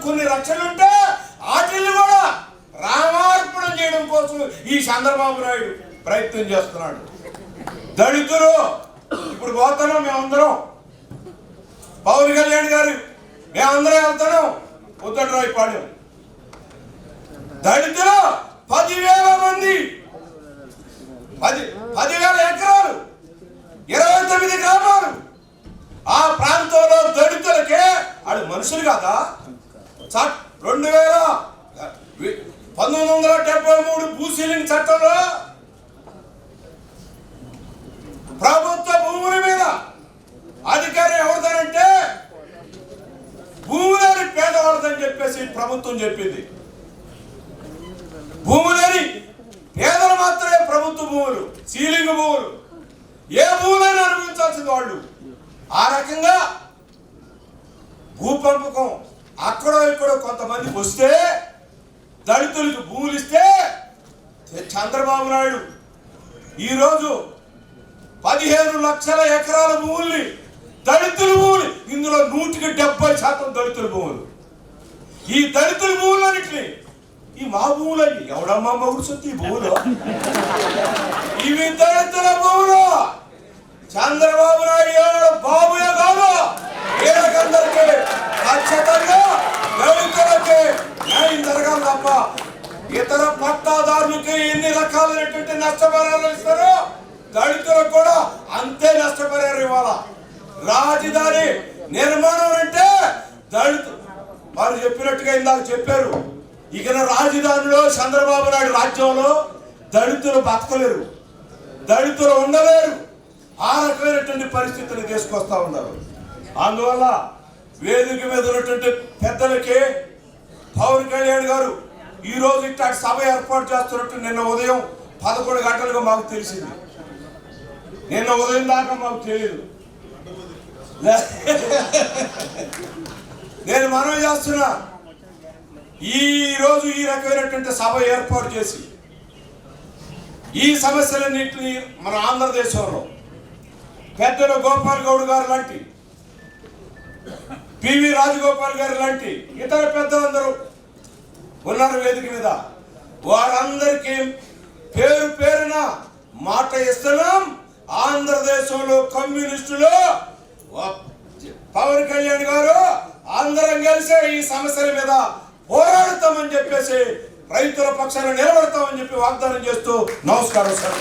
కొన్ని రక్షణలు ఉంటే వాటిని కూడా రామార్పణం చేయడం కోసం ఈ చంద్రబాబు నాయుడు ప్రయత్నం చేస్తున్నాడు. దళితులు ఇప్పుడు పోతున్నాం మేమందరం, పవన్ కళ్యాణ్ గారు మేమందరం వెళ్తున్నాం ఉత్తరాయపాడు. దళితులు 10,000 మంది, 10,000 ఎకరాలు, 29 గ్రామాలు. ఆ ప్రాంతంలో దళితులకే వాడు మనుషులు కాదా? 1973 భూసీలింగ్ చట్టంలో ప్రభుత్వ భూముల మీద అధికారం ఎవరిదానంటే భూములని పేదవాళ్ళదని చెప్పేసి ప్రభుత్వం చెప్పింది. భూములని పేదలు మాత్రమే ప్రభుత్వ భూములు, సీలింగ్ భూములు, ఏ భూములైనా అనుభవించాల్సింది వాళ్ళు. ఆ రకంగా భూ పంపకం అక్కడో ఇక్కడో కొంతమందికి వస్తే దళితులకు భూములు ఇస్తే చంద్రబాబు నాయుడు ఈరోజు 15 లక్షల ఎకరాల భూముల్ని దళితుల భూములు, ఇందులో 170% దళితుల భూములు. ఈ దళితుల భూములన్నింటినీ ఈ మా భూములని ఎవడమ్మా మొగుడు సొత్తు ఈ భూములు, ఇవి దళితుల భూములు. చంద్రబాబు నాయుడు బాబుయే కాదు, వీళ్ళకందరికీ ఖచ్చితంగా దళితులకి న్యాయం జరగాలి తప్ప ఇతర పట్టాదారులకి ఎన్ని రకాలైనటువంటి నష్టపరిహారాలు ఇస్తారో దళితులకు కూడా అంతే నష్టపరిహారం ఇవ్వాలా. రాజధాని నిర్మాణం అంటే దళితులు వారు చెప్పినట్టుగా ఇందాక చెప్పారు. ఇక రాజధానిలో చంద్రబాబు నాయుడు రాజ్యంలో దళితులు బతకలేరు, దళితులు ఉండలేరు. ఆ రకమైనటువంటి పరిస్థితులు తీసుకొస్తా ఉన్నారు. అందువల్ల వేదిక మీద ఉన్నటువంటి పెద్దలకి పవన్ కళ్యాణ్ గారు ఈరోజు ఇట్లాంటి సభ ఏర్పాటు చేస్తున్నట్టు నిన్న ఉదయం 11 గంటలుగా మాకు తెలిసింది. నిన్న ఉదయం దాకా మాకు తెలియదు. నేను మనవి చేస్తున్నా, ఈ రోజు ఈ రకమైనటువంటి సభ ఏర్పాటు చేసి ఈ సమస్యలన్నింటినీ మన ఆంధ్రదేశంలో పెద్దలు గోపాల్ గౌడ్ గారు లాంటి, పివి రాజగోపాల్ గారు లాంటి ఇతర పెద్దలందరూ ఉన్నారు వేదిక మీద. వారందరికీ పేరు పేరున మాట ఇస్తున్నాం. ఆంధ్రదేశంలో కమ్యూనిస్టులు పవన్ కళ్యాణ్ గారు అందరం కలిసి ఈ సమస్యల మీద పోరాడతామని చెప్పేసి రైతుల పక్షాన నిలబడతామని చెప్పి వాగ్దానం చేస్తూ నమస్కారం సార్.